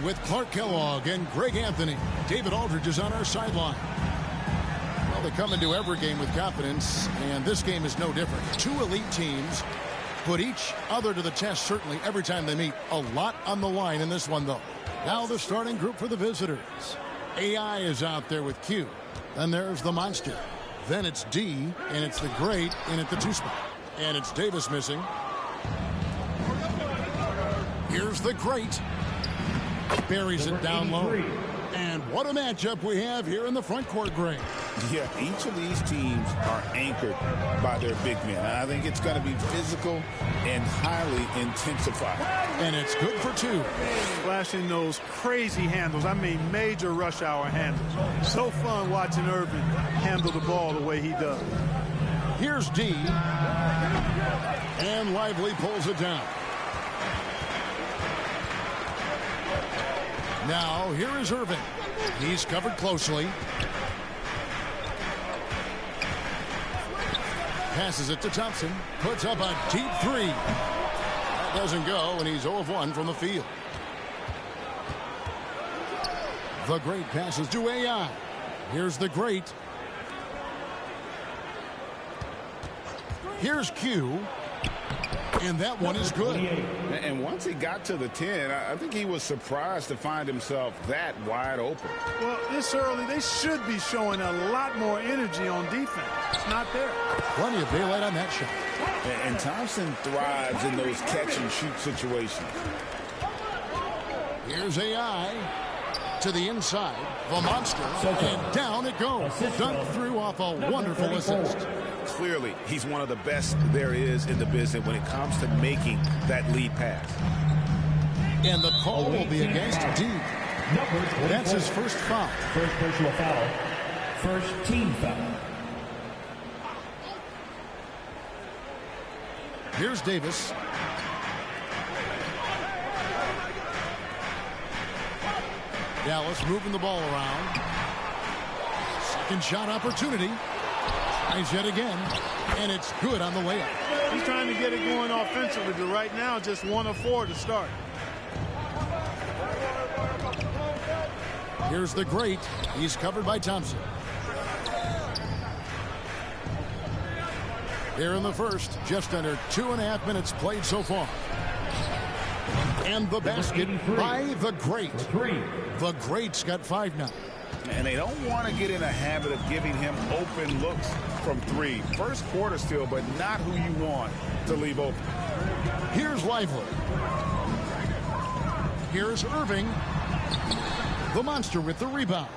with Clark Kellogg and Greg Anthony. David Aldridge is on our sideline. Well, they come into every game with confidence, and this game is no different. Two elite teams put each other to the test, certainly, every time they meet. A lot on the line in this one, though. Now the starting group for the visitors. AI is out there with Q. Then there's the Monster. Then it's D, and it's the Great in at the 2 spot. And it's Davis missing. Here's the Great. Buries it down low. And what a matchup we have here in the front court, Greg. Yeah, each of these teams are anchored by their big men. I think it's going to be physical and highly intensified. And it's good for 2. Flashing those crazy handles. I mean, major rush hour handles. So fun watching Irving handle the ball the way he does. Here's D. And Lively pulls it down. Now, here is Irving. He's covered closely. Passes it to Thompson. Puts up a deep 3. That doesn't go, and he's 0 of 1 from the field. The Great passes to AI. Here's the Great. Here's Q. And that one is good. And once he got to the 10, I think he was surprised to find himself that wide open. Well, this early, they should be showing a lot more energy on defense. It's not there. Plenty of daylight on that shot. And Thompson thrives in those catch-and-shoot situations. Here's AI to the inside. The Monster. And down it goes. Dunked through off a wonderful assist. Clearly, he's one of the best there is in the business when it comes to making that lead pass. And the call will be against D. That's his first foul. First personal foul. First team foul. Here's Davis. Dallas moving the ball around. Second shot opportunity. Tries yet again, and it's good on the layup. He's trying to get it going offensively, but right now just 1 of 4 to start. Here's the Great. He's covered by Thompson. Here in the first, just under 2.5 minutes played so far. And the basket by the Great. The Great's got 5 now. And they don't want to get in a habit of giving him open looks from 3. First quarter still, but not who you want to leave open. Here's Lively. Here's Irving. The Monster with the rebound.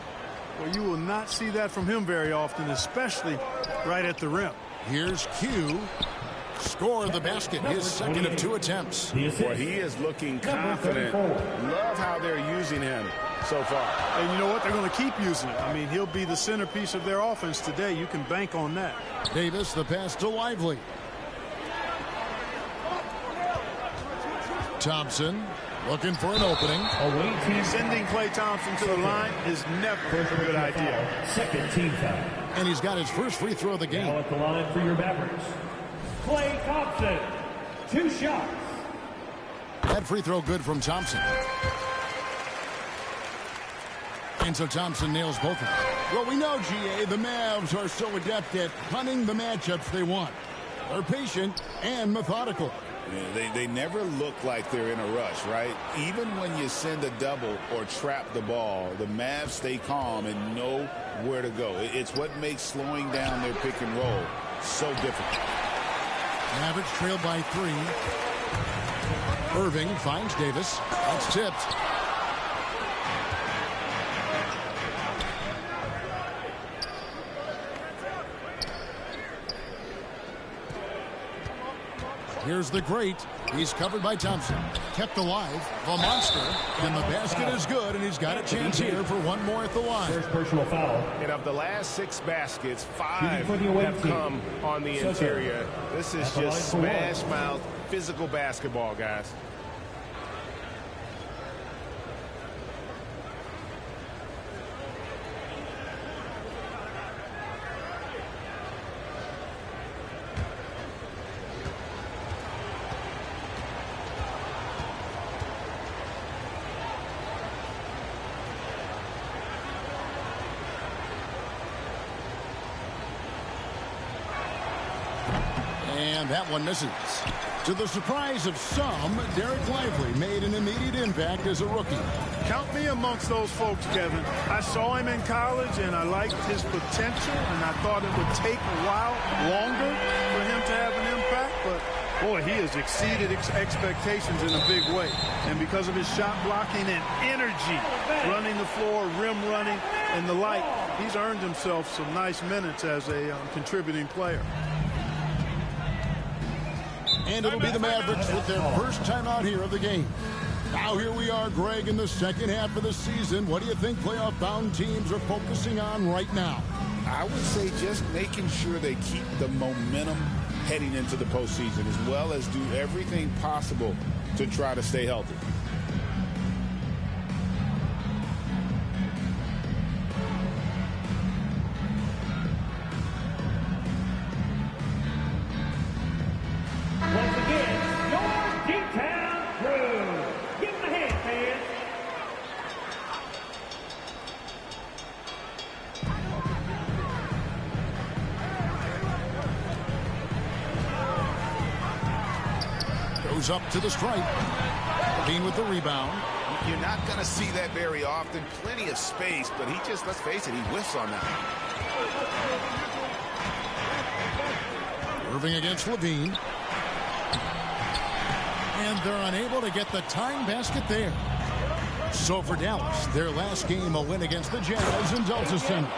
Well, you will not see that from him very often, especially right at the rim. Here's Q. Scored the basket, his second of 2 attempts. Boy, he is looking confident. Love how they're using him so far. And you know what? They're going to keep using it. I mean, he'll be the centerpiece of their offense today. You can bank on that. Davis, the pass to Lively. Thompson looking for an opening. Sending Klay Thompson to the line is never a good idea. Second team foul. And he's got his first free throw of the game. Now at the line for your Mavericks, Klay Thompson. 2 shots. That free throw good from Thompson. And so Thompson nails both of them. Well, we know, GA, the Mavs are so adept at hunting the matchups they want. They're patient and methodical. Yeah, they never look like they're in a rush, right? Even when you send a double or trap the ball, the Mavs stay calm and know where to go. It's what makes slowing down their pick and roll so difficult. Mavericks trailed by 3. Irving finds Davis. That's tipped. Here's the Great. He's covered by Thompson. Kept alive. The Monster. And the basket is good, and he's got a chance here for one more at the line. First personal foul. And of the last 6 baskets, 5 have come on the interior. This is just smash mouth, physical basketball, guys. And that one misses. To the surprise of some, Derek Lively made an immediate impact as a rookie. Count me amongst those folks, Kevin. I saw him in college, and I liked his potential, and I thought it would take a while longer for him to have an impact, but boy, he has exceeded expectations in a big way. And because of his shot blocking and energy, running the floor, rim running, and the like, he's earned himself some nice minutes as a contributing player. And it'll be the Mavericks with their first time out here of the game. Now here we are, Greg, in the second half of the season. What do you think playoff-bound teams are focusing on right now? I would say just making sure they keep the momentum heading into the postseason, as well as do everything possible to try to stay healthy. Once again, your D-Town crew. Give them a hand, fans. Goes up to the stripe. Levine with the rebound. You're not going to see that very often. Plenty of space, but he just, let's face it, he whiffs on that. Irving against Levine. And they're unable to get the tying basket there. So for Dallas, their last game, a win against the Jazz in Delta Center.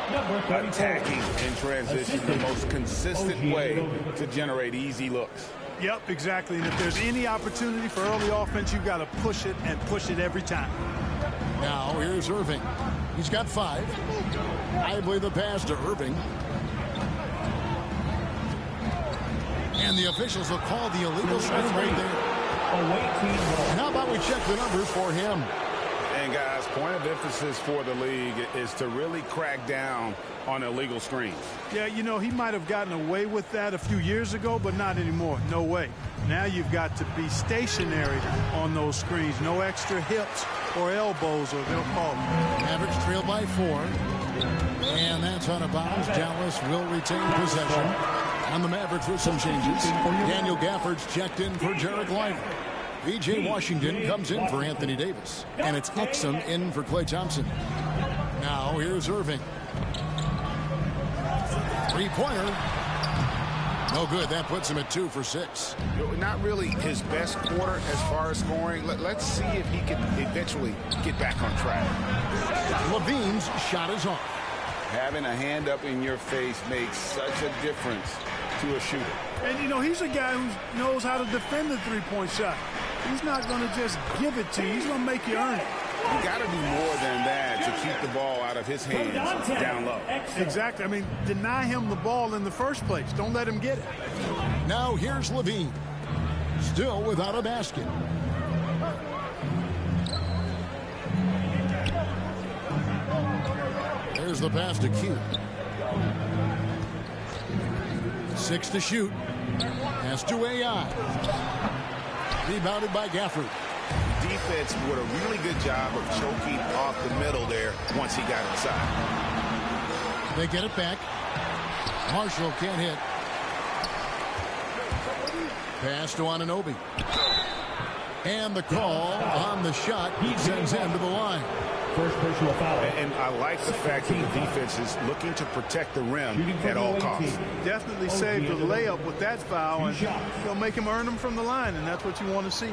Attacking in transition, the most consistent way to generate easy looks. Yep, exactly. And if there's any opportunity for early offense, you've got to push it and push it every time. Now here's Irving. He's got 5. Lively the pass to Irving. And the officials will call the illegal shot right there. And how about we check the numbers for him? And guys, point of emphasis for the league is to really crack down on illegal screens. Yeah, you know, he might have gotten away with that a few years ago, but not anymore. No way. Now you've got to be stationary on those screens. No extra hips or elbows, or they'll call them. Mavericks trail by 4. And that's out of bounds. Dallas will retain possession. And the Mavericks with some changes. Daniel Gafford's checked in for Derek Lively. P.J. Washington comes in for Anthony Davis. And it's Exum in for Klay Thompson. Now here's Irving. Three-pointer. No good. That puts him at 2 for 6. Not really his best quarter as far as scoring. Let's see if he can eventually get back on track. Levine's shot is off. Having a hand up in your face makes such a difference to a shooter. And, you know, he's a guy who knows how to defend the three-point shot. He's not going to just give it to you. He's going to make you earn it. You got to do more than that to keep the ball out of his hands down low. Exactly. I mean, deny him the ball in the first place. Don't let him get it. Now here's Levine. Still without a basket. There's the pass to Q. 6 to shoot. Pass to AI. Rebounded by Gafford. Defense did a really good job of choking off the middle there once he got inside. They get it back. Marshall can't hit. Pass to Anunoby. And the call on the shot sends him to the line. First personal foul. And I like the fact that the defense is looking to protect the rim at all costs. Definitely saved the layup with that foul, and they'll make him earn them from the line, and that's what you want to see.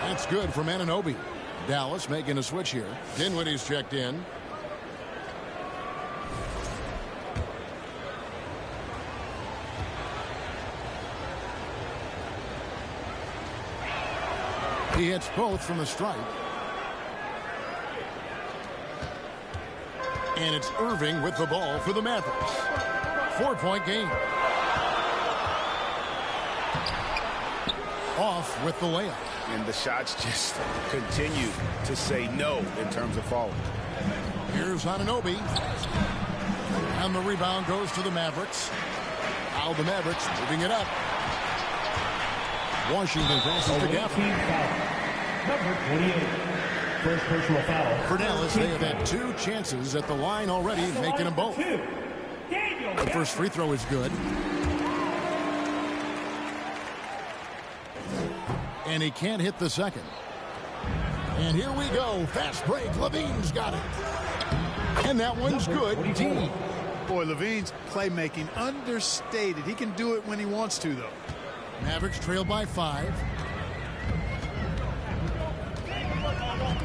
That's good from Anunoby. Dallas making a switch here. Dinwiddie's checked in. He hits both from the stripe. And it's Irving with the ball for the Mavericks. 4-point game. Off with the layup. And the shots just continue to say no in terms of falling. Here's Anunoby. And the rebound goes to the Mavericks. Now the Mavericks moving it up. Washington passes to Gafford. Number 28. First personal foul. For Dallas, they have had 2 chances at the line already, making them both. The first free throw is good. And he can't hit the second. And here we go. Fast break. Levine's got it. And that one's good. D. Boy, Levine's playmaking understated. He can do it when he wants to, though. Mavericks trail by 5.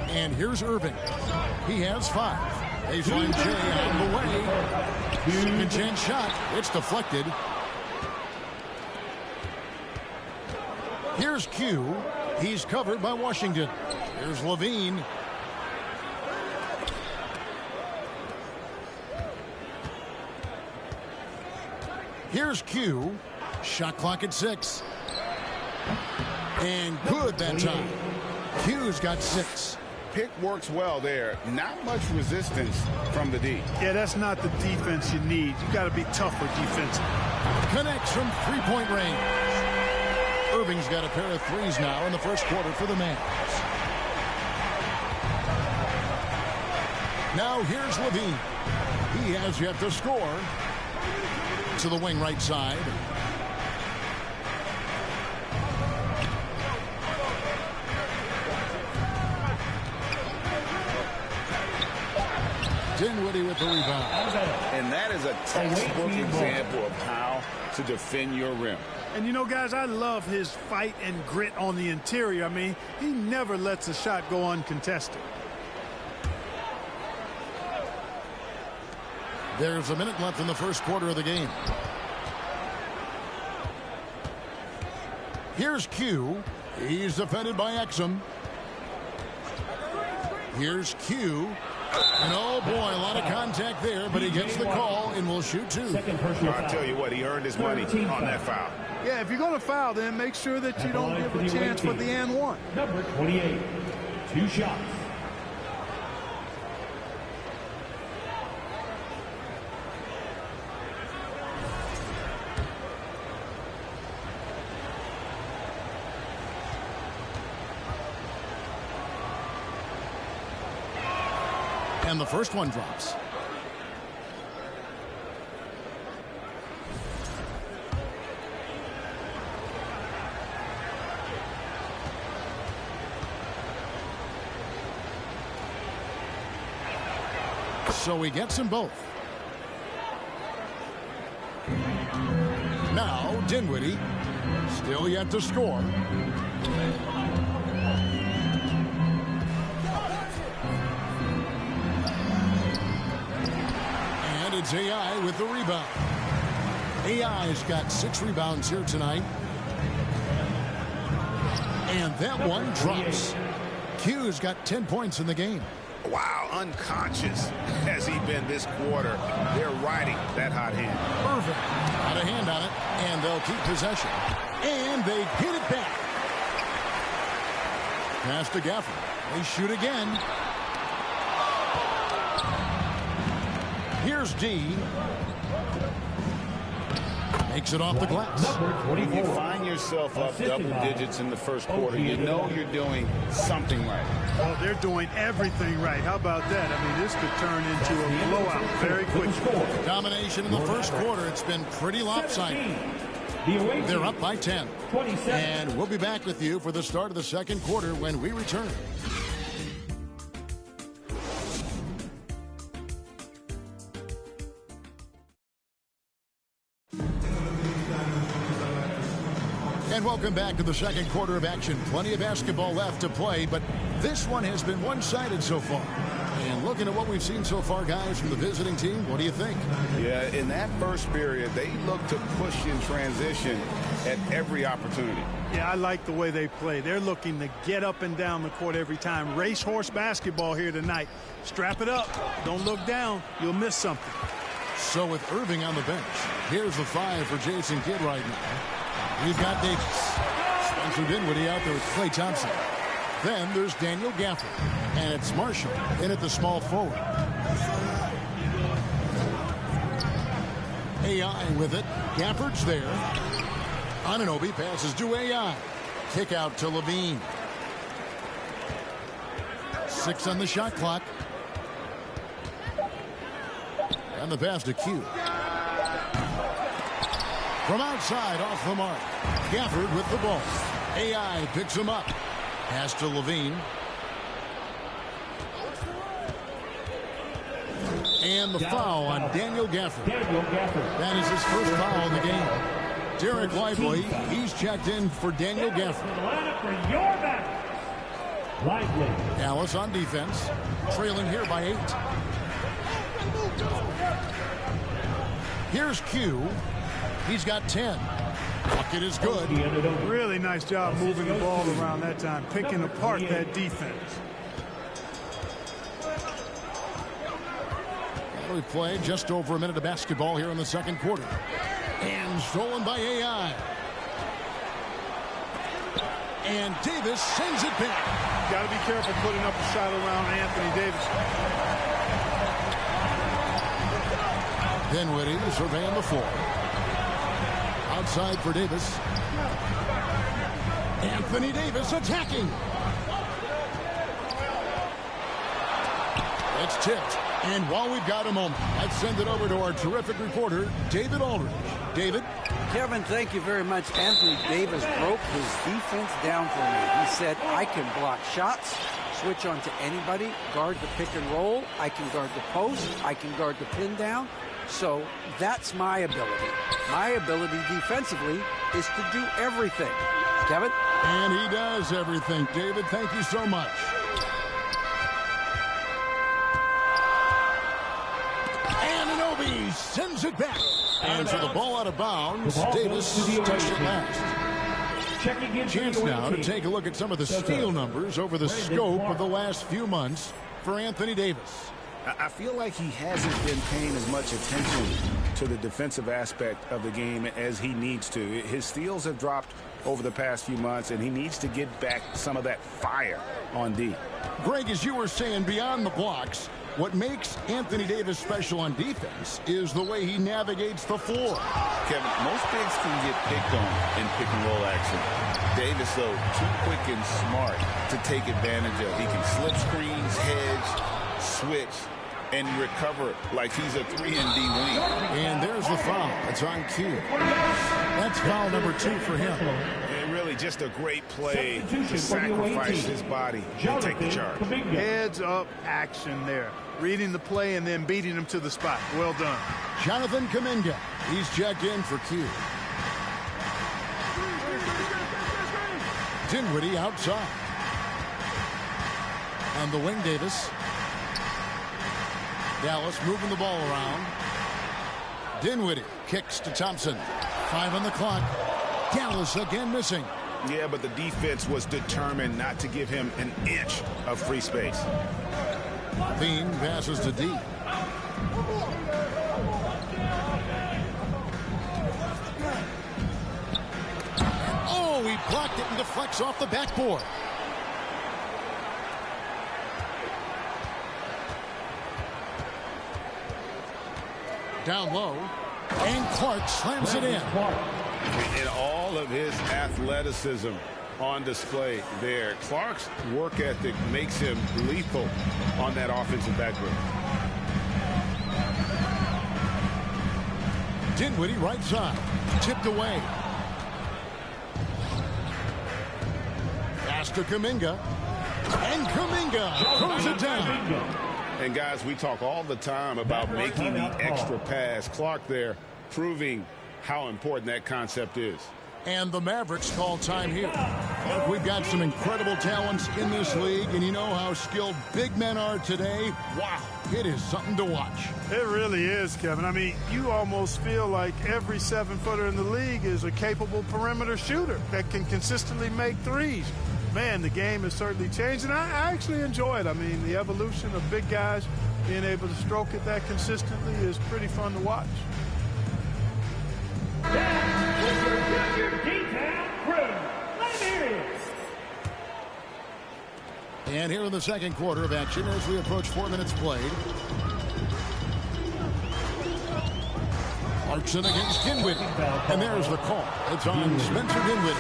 And here's Irving. He has 5. Baseline J out of the way. Second chance shot. It's deflected. Here's Q. He's covered by Washington. Here's Levine. Here's Q. Shot clock at 6. And good that time. Q's got 6. Pick works well there. Not much resistance from the D. Yeah, that's not the defense you need. You got to be tougher defensively. Connects from 3-point range. Irving's got a pair of 3s now in the first quarter for the Mavs. Now here's Levine. He has yet to score. To the wing right side. Dinwiddie with the rebound. And that is a textbook example of how to defend your rim. And, you know, guys, I love his fight and grit on the interior. I mean, he never lets a shot go uncontested. There's a minute left in the first quarter of the game. Here's Q. He's defended by Exum. Here's Q. And oh boy, a lot of contact there, but he gets the call and will shoot 2. I'll tell you what, he earned his money on that foul. Yeah, if you're going to foul, then make sure that you don't give a chance for the and one. Number 28, 2 shots. And the first one drops. So he gets them both. Now Dinwiddie, still yet to score. And it's AI with the rebound. AI's got 6 rebounds here tonight. And that one drops. Q's got 10 points in the game. Wow, unconscious has he been this quarter. They're riding that hot hand. Irving got a hand on it, and they'll keep possession. And they hit it back. Pass to Gafford. They shoot again. Here's D. Makes it off the glass. When you find yourself up double digits in the first quarter, you know you're doing something right. Well, they're doing everything right. How about that? I mean, this could turn into a blowout very quickly. Domination in the first quarter. It's been pretty lopsided. They're up by 10. And we'll be back with you for the start of the second quarter when we return. And welcome back to the second quarter of action. Plenty of basketball left to play, but this one has been one-sided so far. And looking at what we've seen so far, guys, from the visiting team, what do you think? Yeah, in that first period, they looked to push in transition at every opportunity. Yeah, I like the way they play. They're looking to get up and down the court every time. Racehorse basketball here tonight. Strap it up. Don't look down. You'll miss something. So with Irving on the bench, here's the 5 for Jason Kidd right now. We've got Davis. Spencer Dinwiddie out there with Klay Thompson. Then there's Daniel Gafford. And it's Marshall in at the small forward. AI with it. Gafford's there. Anunoby passes to AI. Kick out to Levine. 6 on the shot clock. And the pass to Q. From outside, off the mark. Gafford with the ball. AI picks him up. Pass to Levine. And the foul on Daniel Gafford. That is his first foul in the game. Derek Lively, he's checked in for Daniel Gafford. Dallas on defense, trailing here by 8. Here's Q. He's got 10. Bucket is good. Really nice job moving the ball around that time, picking apart that defense. We played just over a minute of basketball here in the second quarter. And stolen by AI. And Davis sends it back. Got to be careful putting up a shot around Anthony Davis. Dinwiddie surveying the floor. Outside for Davis. Anthony Davis attacking. It's tipped. And while we've got a moment, let's send it over to our terrific reporter, David Aldridge. David? Kevin, thank you very much. Anthony Davis broke his defense down for me. He said, I can block shots, switch on to anybody, guard the pick and roll, I can guard the post, I can guard the pin down. So that's my ability. My ability defensively is to do everything. Kevin? And he does everything. David, thank you so much. Sends it back. And for the ball out of bounds, Davis touched it last. Chance now to take a look at some of the steal numbers over the scope of the last few months for Anthony Davis. I feel like he hasn't been paying as much attention to the defensive aspect of the game as he needs to. His steals have dropped over the past few months, and he needs to get back some of that fire on D. Greg, as you were saying, beyond the blocks, what makes Anthony Davis special on defense is the way he navigates the floor. Kevin, most bigs can get picked on in pick and roll action. Davis, though, too quick and smart to take advantage of. He can slip screens, hedge, switch, and recover like he's a 3-and-D wing. And there's the foul. It's on Q. That's foul number 2 for him. And really just a great play to sacrifice his body and take the charge. Heads up action there. Reading the play and then beating him to the spot. Well done. Jonathan Kuminga. He's checked in for Q. Dinwiddie outside. On the wing, Davis. Dallas moving the ball around. Dinwiddie kicks to Thompson. 5 on the clock. Dallas again missing. Yeah, but the defense was determined not to give him an inch of free space. Bean passes to D. Oh, he blocked it and deflects off the backboard. Down low, and Clark slams it in. And all of his athleticism on display there. Clark's work ethic makes him lethal on that offensive backboard. Dinwiddie right side, tipped away. Pass to Kuminga, and Kuminga throws it down. And guys, we talk all the time about making the extra pass. Clark there proving how important that concept is. And the Mavericks call time here. Look, we've got some incredible talents in this league, and you know how skilled big men are today. Wow, it is something to watch. It really is, Kevin. I mean, you almost feel like every 7-footer in the league is a capable perimeter shooter that can consistently make threes. Man, the game has certainly changed, and I actually enjoy it. I mean, the evolution of big guys being able to stroke it that consistently is pretty fun to watch. And here in the second quarter of action as we approach 4 minutes played. Clarkson against Dinwiddie. And there's the call. It's on Spencer Dinwiddie.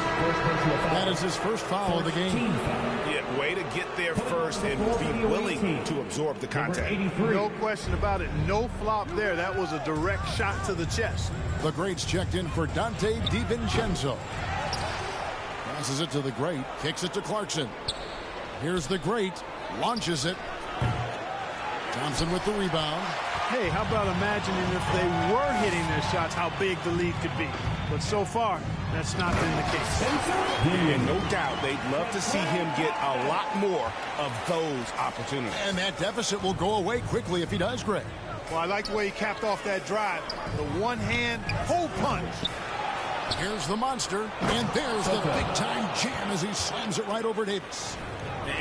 That that is his first foul of the game. Yeah, way to get there first and be willing to absorb the contact. No question about it. No flop there. That was a direct shot to the chest. The greats checked in for Dante DiVincenzo. Passes it to the great. Kicks it to Clarkson. Here's the great. Launches it. Thompson with the rebound. Hey, how about imagining if they were hitting their shots, how big the lead could be. But so far, that's not been the case. And no doubt they'd love to see him get a lot more of those opportunities. And that deficit will go away quickly if he does, Greg. Well, I like the way he capped off that drive. The one-hand hole punch. Here's the monster, and there's the big-time jam as he slams it right over Davis.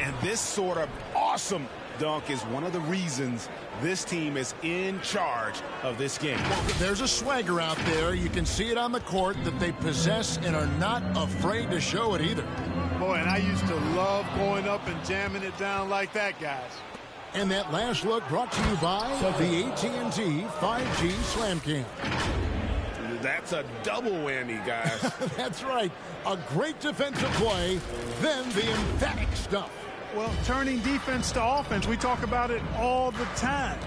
And this sort of awesome dunk is one of the reasons this team is in charge of this game. Well, there's a swagger out there. You can see it on the court that they possess and are not afraid to show it either. Boy, and I used to love going up and jamming it down like that, guys. And that last look brought to you by the AT&T 5G Slam Cam. That's a double whammy, guys. That's right. A great defensive play, then the emphatic stuff. Well, turning defense to offense, we talk about it all the time.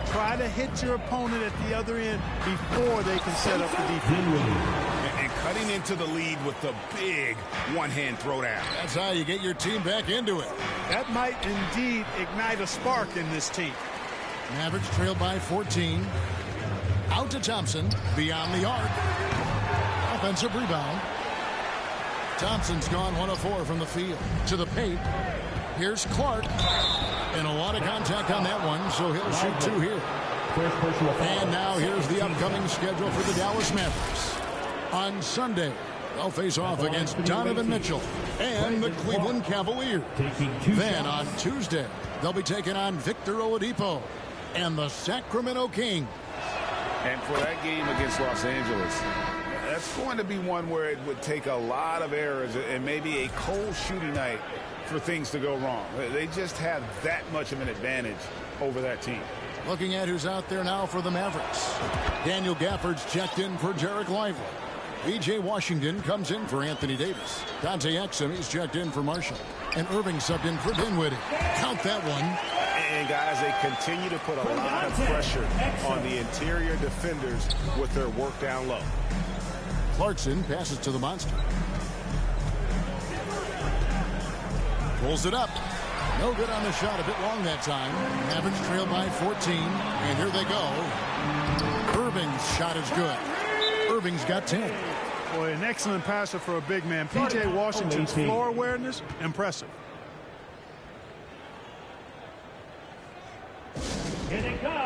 Try to hit your opponent at the other end before they can set up the defense. And cutting into the lead with the big one-hand throwdown. That's how you get your team back into it. That might indeed ignite a spark in this team. Mavericks trailed by 14. Out to Thompson, beyond the arc. Offensive rebound. Thompson's gone 1 of 4 from the field. To the paint. Here's Clark. And a lot of contact on that one, so he'll shoot 2 here. And now here's the upcoming schedule for the Dallas Mavericks. On Sunday, they'll face off against Donovan Mitchell and the Cleveland Cavaliers. Then on Tuesday, they'll be taking on Victor Oladipo and the Sacramento Kings. And for that game against Los Angeles, that's going to be one where it would take a lot of errors and maybe a cold shooting night for things to go wrong. They just have that much of an advantage over that team. Looking at who's out there now for the Mavericks. Daniel Gafford's checked in for Jarek Lively. B.J. Washington comes in for Anthony Davis. Dante Exum is checked in for Marshall. And Irving subbed in for Dinwiddie. Count that one. And guys, they continue to put a lot of pressure on the interior defenders with their work down low. Clarkson passes to the monster. Pulls it up. No good on the shot. A bit long that time. Mavericks trail by 14. And here they go. Irving's shot is good. Irving's got 10. Boy, an excellent passer for a big man. P.J. Washington's floor awareness, impressive. Here they come.